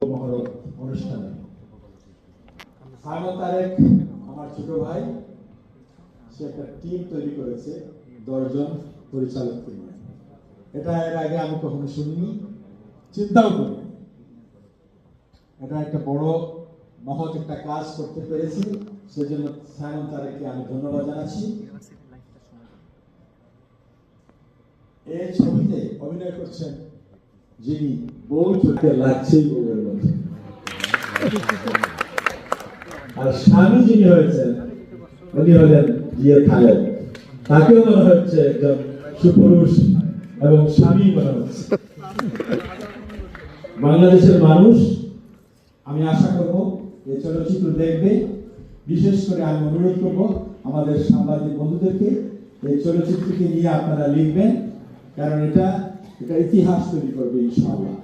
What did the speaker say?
মহরত অনুষ্ঠানে সাইমন তারেক আমার ছোট ভাই, সে একটা টিম তৈরি করেছে 10 জন পরিচালককে নিয়ে। এটা এর আগে আমি কখনো শুনিনি, চিন্তাও করি। এটা একটা বড় মহৎ একটা কাজ করতে পেরেছি, সেজন্য সাইমন তারেককে আমি ধন্যবাদ জানাচ্ছি। এই ছবিতে অভিনয় করছেন যিনি বউ চোখে লাগছেই বউয়ের মধ্যে, আর স্বামী যিনি হয়েছেন উনি হলেন জিয়া খালেদ। তাকেও মনে হচ্ছে একজন সুপুরুষ এবং স্বামী মনে হচ্ছে। বাংলাদেশের মানুষ, আমি আশা করব এই চলচ্চিত্র দেখবে। বিশেষ করে আমি অনুরোধ করব আমাদের সাংবাদিক বন্ধুদেরকে এই চলচ্চিত্রকে নিয়ে আপনারা লিখবেন, কারণ এটা ইতিহাস তৈরি করবে ইনশাআল্লাহ।